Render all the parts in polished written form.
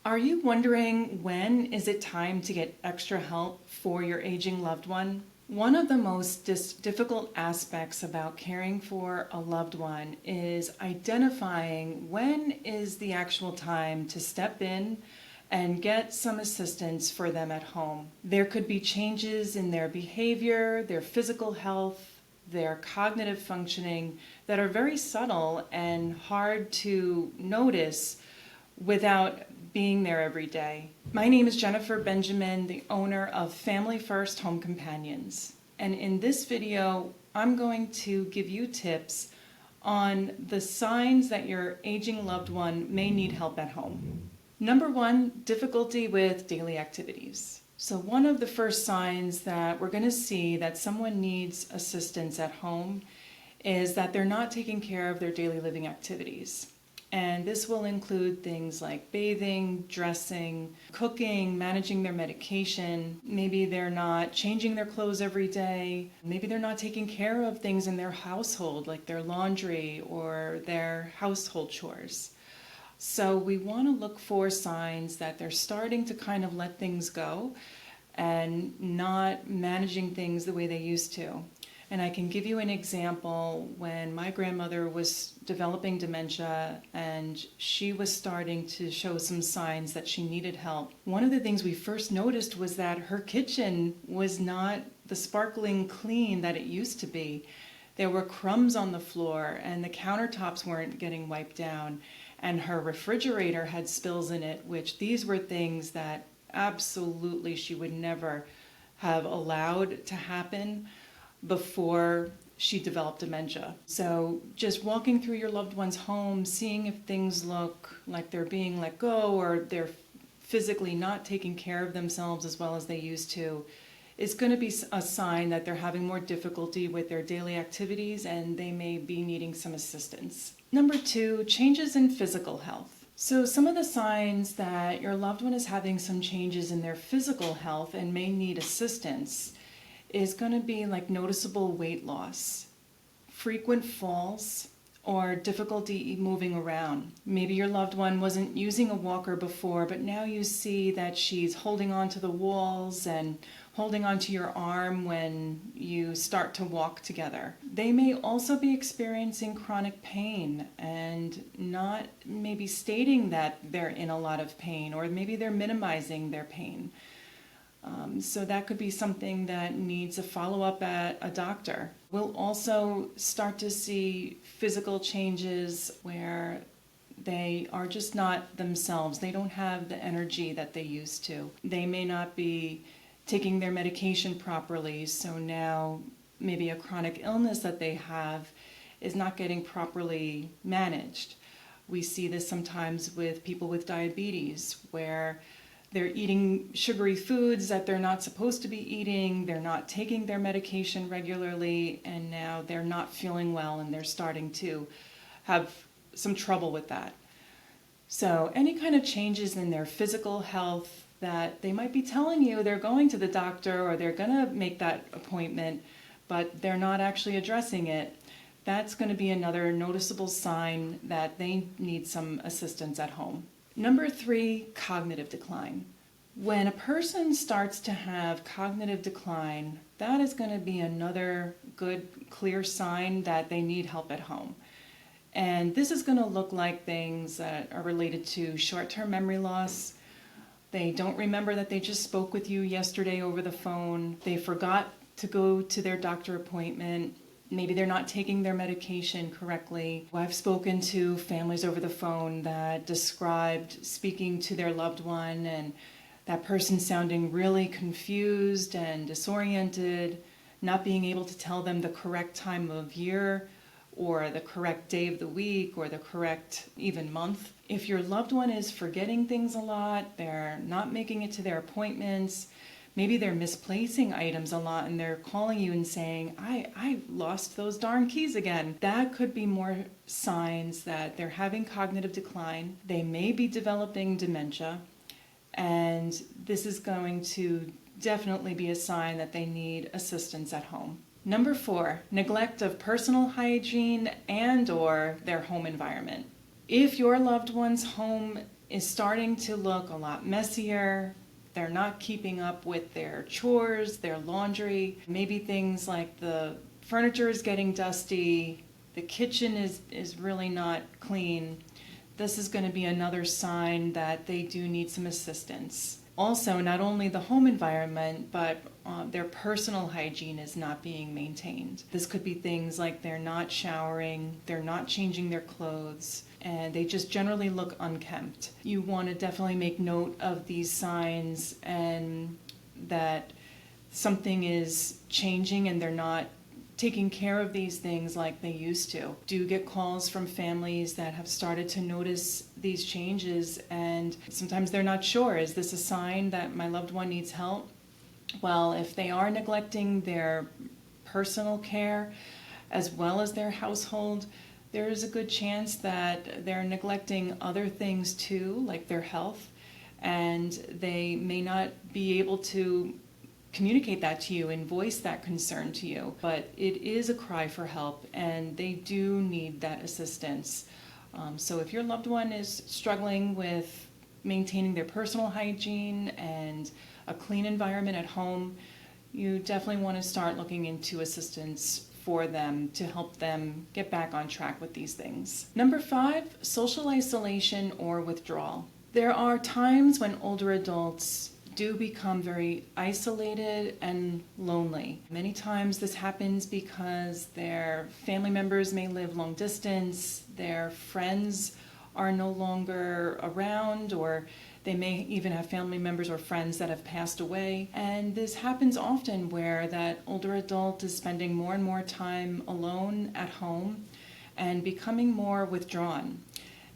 Are you wondering when is it time to get extra help for your aging loved one? One of the most difficult aspects about caring for a loved one is identifying when is the actual time to step in and get some assistance for them at home. There could be changes in their behavior, their physical health, their cognitive functioning that are very subtle and hard to notice without being there every day. My name is Jennifer Benjamin, the owner of Family First Home Companions. And in this video, I'm going to give you tips on the signs that your aging loved one may need help at home. Number one, difficulty with daily activities. So one of the first signs that we're going to see that someone needs assistance at home is that they're not taking care of their daily living activities. And this will include things like bathing, dressing, cooking, managing their medication. Maybe they're not changing their clothes every day. Maybe they're not taking care of things in their household, like their laundry or their household chores. So we want to look for signs that they're starting to kind of let things go and not managing things the way they used to. And I can give you an example when my grandmother was developing dementia and she was starting to show some signs that she needed help. One of the things we first noticed was that her kitchen was not the sparkling clean that it used to be. There were crumbs on the floor and the countertops weren't getting wiped down, and her refrigerator had spills in it, which these were things that absolutely she would never have allowed to happen before she developed dementia. So just walking through your loved one's home, seeing if things look like they're being let go or they're physically not taking care of themselves as well as they used to, is going to be a sign that they're having more difficulty with their daily activities and they may be needing some assistance. Number two, changes in physical health. So some of the signs that your loved one is having some changes in their physical health and may need assistance is going to be like noticeable weight loss, frequent falls, or difficulty moving around. Maybe your loved one wasn't using a walker before, but now you see that she's holding on to the walls and holding onto your arm when you start to walk together. They may also be experiencing chronic pain and not maybe stating that they're in a lot of pain, or maybe they're minimizing their pain. So that could be something that needs a follow-up at a doctor. We'll also start to see physical changes where they are just not themselves. They don't have the energy that they used to. They may not be taking their medication properly, so now maybe a chronic illness that they have is not getting properly managed. We see this sometimes with people with diabetes, where they're eating sugary foods that they're not supposed to be eating, they're not taking their medication regularly, and now they're not feeling well and they're starting to have some trouble with that. So any kind of changes in their physical health that they might be telling you they're going to the doctor or they're going to make that appointment, but they're not actually addressing it, that's going to be another noticeable sign that they need some assistance at home. Number three, cognitive decline. When a person starts to have cognitive decline, that is going to be another good, clear sign that they need help at home. And this is going to look like things that are related to short-term memory loss. They don't remember that they just spoke with you yesterday over the phone. They forgot to go to their doctor appointment. Maybe they're not taking their medication correctly. I've spoken to families over the phone that described speaking to their loved one and that person sounding really confused and disoriented, not being able to tell them the correct time of year or the correct day of the week or the correct even month. If your loved one is forgetting things a lot, they're not making it to their appointments, maybe they're misplacing items a lot and they're calling you and saying, I lost those darn keys again. That could be more signs that they're having cognitive decline. They may be developing dementia, and this is going to definitely be a sign that they need assistance at home. Number 4, neglect of personal hygiene and/or their home environment. If your loved one's home is starting to look a lot messier. They're not keeping up with their chores, their laundry. Maybe things like the furniture is getting dusty, the kitchen is really not clean. This is going to be another sign that they do need some assistance. Also, not only the home environment, but their personal hygiene is not being maintained. This could be things like they're not showering, they're not changing their clothes, and they just generally look unkempt. You want to definitely make note of these signs and that something is changing and they're not taking care of these things like they used to. Do get calls from families that have started to notice these changes, and sometimes they're not sure, is this a sign that my loved one needs help? Well, if they are neglecting their personal care as well as their household, there is a good chance that they're neglecting other things too, like their health, and they may not be able to communicate that to you and voice that concern to you. But it is a cry for help, and they do need that assistance. So if your loved one is struggling with maintaining their personal hygiene and a clean environment at home, you definitely want to start looking into assistance for them to help them get back on track with these things. Number 5, social isolation or withdrawal. There are times when older adults do become very isolated and lonely. Many times this happens because their family members may live long distance, their friends are no longer around, or they may even have family members or friends that have passed away. And this happens often where that older adult is spending more and more time alone at home and becoming more withdrawn.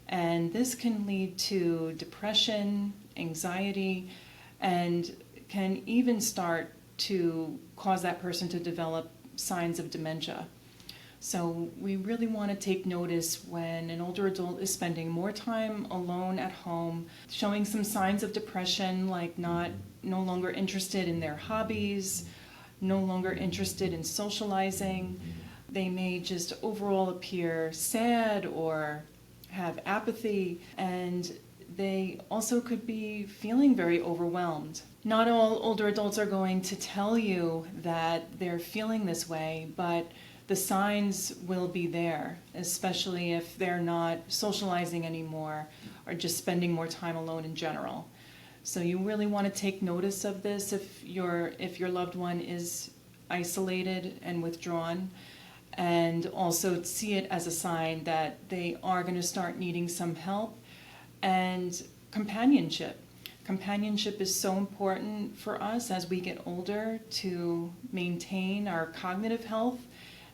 And this can lead to depression, anxiety, and can even start to cause that person to develop signs of dementia. So we really want to take notice when an older adult is spending more time alone at home, showing some signs of depression, like no longer interested in their hobbies, no longer interested in socializing. They may just overall appear sad or have apathy, and they also could be feeling very overwhelmed. Not all older adults are going to tell you that they're feeling this way, but the signs will be there, especially if they're not socializing anymore or just spending more time alone in general. So you really want to take notice of this if your loved one is isolated and withdrawn, and also see it as a sign that they are going to start needing some help. And companionship. Companionship is so important for us as we get older to maintain our cognitive health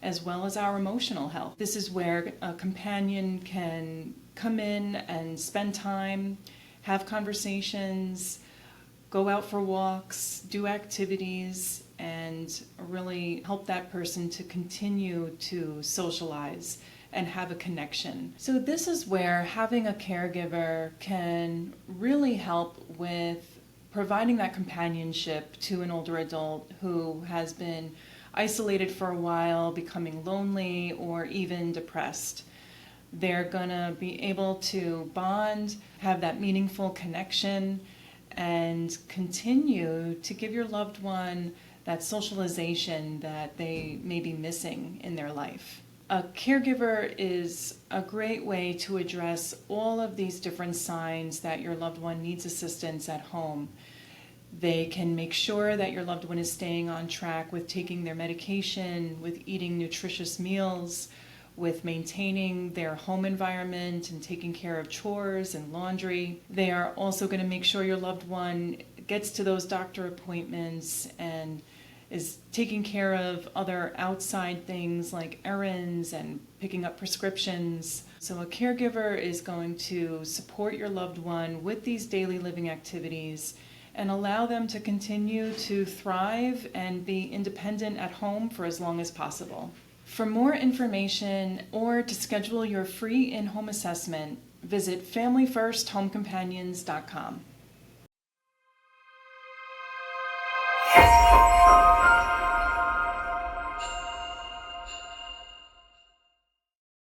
as well as our emotional health. This is where a companion can come in and spend time, have conversations, go out for walks, do activities, and really help that person to continue to socialize and have a connection. So this is where having a caregiver can really help with providing that companionship to an older adult who has been isolated for a while, becoming lonely, or even depressed. They're gonna be able to bond, have that meaningful connection, and continue to give your loved one that socialization that they may be missing in their life. A caregiver is a great way to address all of these different signs that your loved one needs assistance at home. They can make sure that your loved one is staying on track with taking their medication, with eating nutritious meals, with maintaining their home environment and taking care of chores and laundry. They are also going to make sure your loved one gets to those doctor appointments and is taking care of other outside things like errands and picking up prescriptions. So a caregiver is going to support your loved one with these daily living activities and allow them to continue to thrive and be independent at home for as long as possible. For more information or to schedule your free in-home assessment, visit FamilyFirstHomeCompanions.com.